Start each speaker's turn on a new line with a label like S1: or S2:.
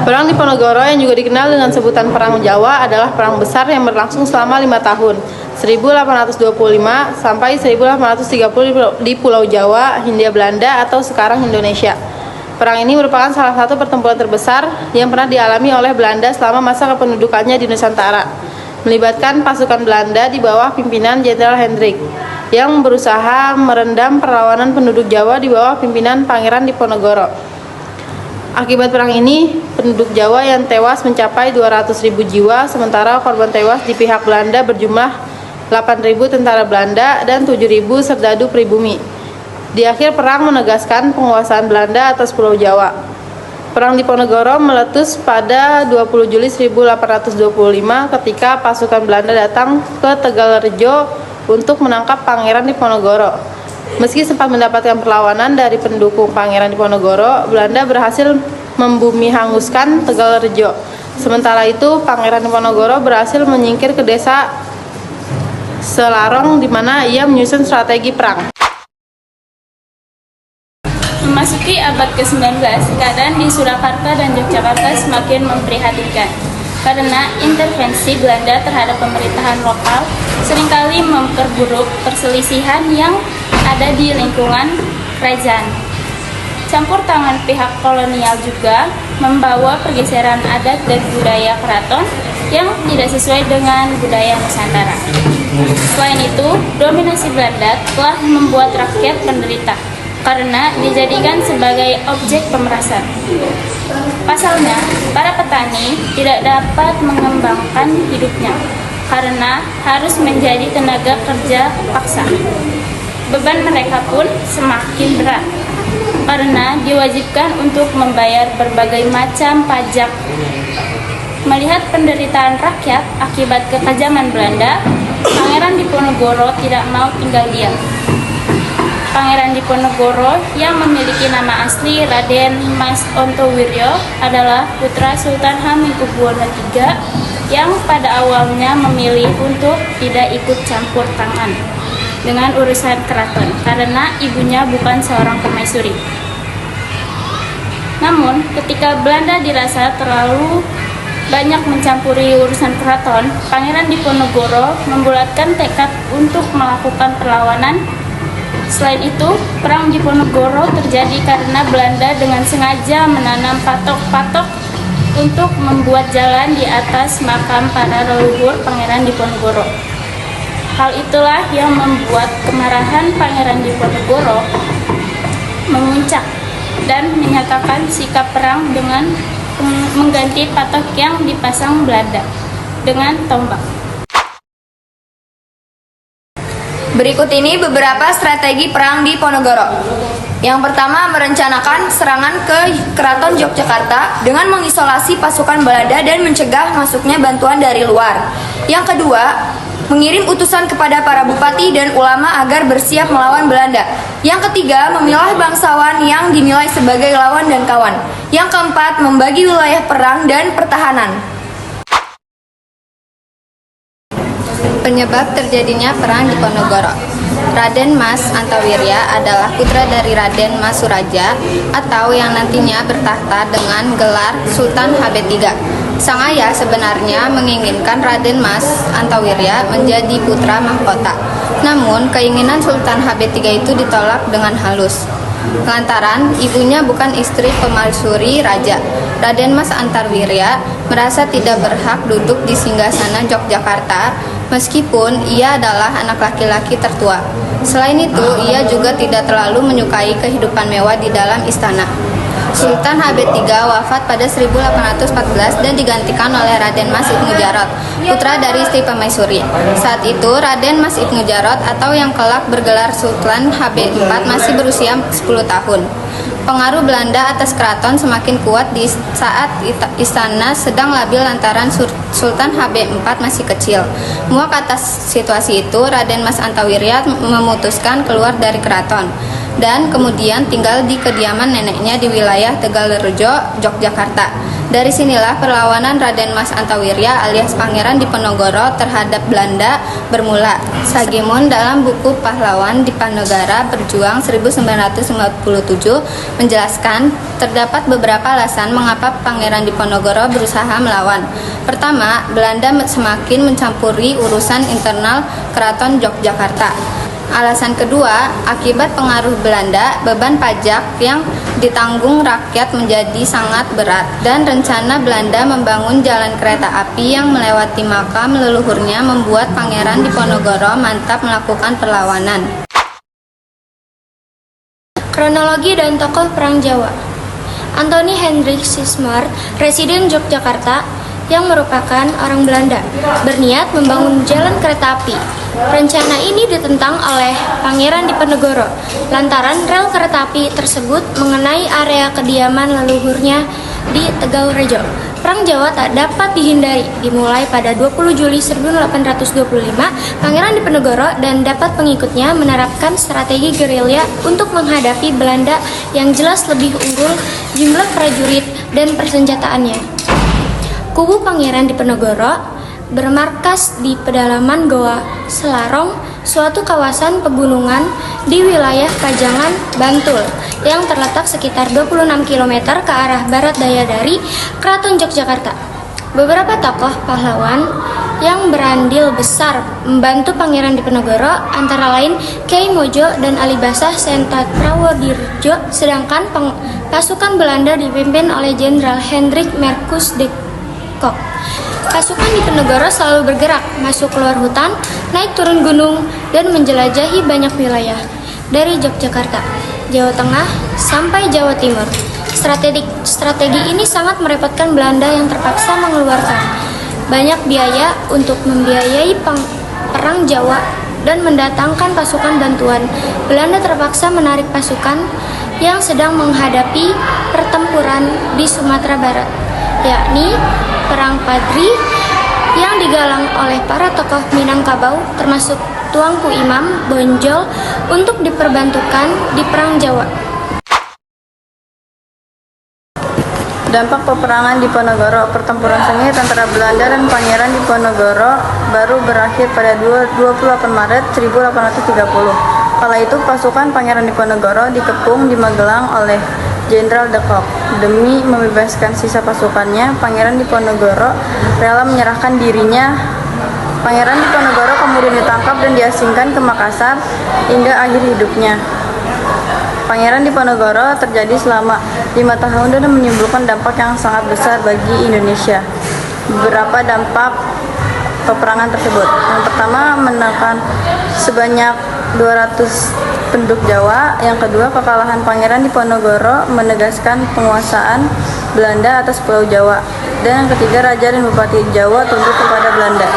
S1: Perang Diponegoro yang juga dikenal dengan sebutan Perang Jawa adalah perang besar yang berlangsung selama 5 tahun, 1825 sampai 1830 di Pulau Jawa, Hindia Belanda atau sekarang Indonesia. Perang ini merupakan salah satu pertempuran terbesar yang pernah dialami oleh Belanda selama masa kependudukannya di Nusantara, melibatkan pasukan Belanda di bawah pimpinan Jenderal Hendrik yang berusaha merendam perlawanan penduduk Jawa di bawah pimpinan Pangeran Diponegoro. Akibat perang ini, penduduk Jawa yang tewas mencapai 200.000 jiwa, sementara korban tewas di pihak Belanda berjumlah 8.000 tentara Belanda dan 7.000 serdadu pribumi. Di akhir perang menegaskan penguasaan Belanda atas Pulau Jawa. Perang Diponegoro meletus pada 20 Juli 1825 ketika pasukan Belanda datang ke Tegalrejo untuk menangkap Pangeran Diponegoro. Meski sempat mendapatkan perlawanan dari pendukung Pangeran Diponegoro, Belanda berhasil membumi hanguskan Tegalrejo. Sementara itu, Pangeran Diponegoro berhasil menyingkir ke desa Selarong di mana ia menyusun strategi perang.
S2: Memasuki abad ke-19, keadaan di Surakarta dan Yogyakarta semakin memprihatinkan karena intervensi Belanda terhadap pemerintahan lokal seringkali memperburuk perselisihan yang ada di lingkungan kerajaan. Campur tangan pihak kolonial juga membawa pergeseran adat dan budaya keraton yang tidak sesuai dengan budaya Nusantara. Selain itu, dominasi Belanda telah membuat rakyat menderita karena dijadikan sebagai objek pemerasan. Pasalnya, para petani tidak dapat mengembangkan hidupnya karena harus menjadi tenaga kerja paksa. Beban mereka pun semakin berat karena diwajibkan untuk membayar berbagai macam pajak. Melihat penderitaan rakyat akibat kekajaman Belanda, Pangeran Diponegoro tidak mau tinggal diam. Pangeran Diponegoro yang memiliki nama asli Raden Mas Ontowiryo adalah putra Sultan Hamengkubuwono III yang pada awalnya memilih untuk tidak ikut campur tangan dengan urusan keraton karena ibunya bukan seorang permaisuri. Namun, ketika Belanda dirasa terlalu banyak mencampuri urusan keraton, Pangeran Diponegoro membulatkan tekad untuk melakukan perlawanan. Selain itu, Perang Diponegoro terjadi karena Belanda dengan sengaja menanam patok-patok untuk membuat jalan di atas makam para leluhur Pangeran Diponegoro. Hal itulah yang membuat kemarahan Pangeran Diponegoro memuncak dan menyatakan sikap perang dengan mengganti patok yang dipasang Belanda dengan tombak.
S3: Berikut ini beberapa strategi perang Diponegoro. Yang pertama, merencanakan serangan ke Keraton Yogyakarta dengan mengisolasi pasukan Belanda dan mencegah masuknya bantuan dari luar. Yang kedua, mengirim utusan kepada para bupati dan ulama agar bersiap melawan Belanda. Yang ketiga, memilah bangsawan yang dinilai sebagai lawan dan kawan. Yang keempat, membagi wilayah perang dan pertahanan. Penyebab terjadinya Perang Diponegoro. Raden Mas Antawirya adalah putra dari Raden Mas Suraja atau yang nantinya bertahta dengan gelar Sultan HB3. Sang ayah sebenarnya menginginkan Raden Mas Antawirya menjadi putra mahkota. Namun, keinginan Sultan HB3 itu ditolak dengan halus. Lantaran ibunya bukan istri pemalsuri raja, Raden Mas Antawirya merasa tidak berhak duduk di singgasana Yogyakarta meskipun ia adalah anak laki-laki tertua. Selain itu, ia juga tidak terlalu menyukai kehidupan mewah di dalam istana. Sultan HB3 wafat pada 1814 dan digantikan oleh Raden Mas Ibnu Jarot, putra dari istri permaisuri. Saat itu, Raden Mas Ibnu Jarot atau yang kelak bergelar Sultan HB4 masih berusia 10 tahun. Pengaruh Belanda atas keraton semakin kuat di saat istana sedang labil lantaran Sultan HB4 masih kecil. Muak atas situasi itu, Raden Mas Antawirya memutuskan keluar dari keraton dan kemudian tinggal di kediaman neneknya di wilayah Tegalrejo, Yogyakarta. Dari sinilah perlawanan Raden Mas Antawirya alias Pangeran Diponegoro terhadap Belanda bermula. Sagemon dalam buku Pahlawan Diponegoro Berjuang 1957 menjelaskan terdapat beberapa alasan mengapa Pangeran Diponegoro berusaha melawan. Pertama, Belanda semakin mencampuri urusan internal Keraton Yogyakarta. Alasan kedua, akibat pengaruh Belanda, beban pajak yang ditanggung rakyat menjadi sangat berat dan rencana Belanda membangun jalan kereta api yang melewati makam leluhurnya membuat Pangeran Diponegoro mantap melakukan perlawanan.
S4: Kronologi dan tokoh Perang Jawa. Anthony Hendrik Sismar, residen Yogyakarta yang merupakan orang Belanda, berniat membangun jalan kereta api. Rencana ini ditentang oleh Pangeran Diponegoro lantaran rel kereta api tersebut mengenai area kediaman leluhurnya di Tegalrejo. Perang Jawa tak dapat dihindari. Dimulai pada 20 Juli 1825, Pangeran Diponegoro dan dapat pengikutnya menerapkan strategi gerilya untuk menghadapi Belanda yang jelas lebih unggul jumlah prajurit dan persenjataannya. Kubu Pangeran Diponegoro bermarkas di pedalaman Goa Selarong, suatu kawasan pegunungan di wilayah Pajangan, Bantul, yang terletak sekitar 26 km ke arah barat daya dari Keraton Yogyakarta. Beberapa tokoh pahlawan yang berandil besar membantu Pangeran Diponegoro antara lain Kyai Mojo dan Alibasah Sentaprawodirjo, sedangkan pasukan Belanda dipimpin oleh Jenderal Hendrik Marcus de Kock. Pasukan Diponegoro selalu bergerak, masuk keluar hutan, naik turun gunung, dan menjelajahi banyak wilayah dari Yogyakarta, Jawa Tengah, sampai Jawa Timur. Strategi ini sangat merepotkan Belanda yang terpaksa mengeluarkan banyak biaya untuk membiayai perang Jawa dan mendatangkan pasukan bantuan. Belanda terpaksa menarik pasukan yang sedang menghadapi pertempuran di Sumatera Barat, yakni Perang Padri yang digalang oleh para tokoh Minangkabau termasuk Tuanku Imam Bonjol untuk diperbantukan di Perang Jawa.
S1: Dampak peperangan Diponegoro. Pertempuran sengit antara Belanda dan Pangeran Diponegoro baru berakhir pada 28 Maret 1830. Kala itu pasukan Pangeran Diponegoro dikepung di Magelang oleh Jenderal de Kock. Demi membebaskan sisa pasukannya, Pangeran Diponegoro rela menyerahkan dirinya. Pangeran Diponegoro kemudian ditangkap dan diasingkan ke Makassar hingga akhir hidupnya. Pangeran Diponegoro terjadi selama 5 tahun dan menimbulkan dampak yang sangat besar bagi Indonesia. Beberapa dampak peperangan tersebut. Yang pertama, menekan sebanyak 200 penduduk Jawa. Yang kedua, kekalahan Pangeran Diponegoro menegaskan penguasaan Belanda atas Pulau Jawa. Dan yang ketiga, Raja dan Bupati Jawa tunduk kepada Belanda.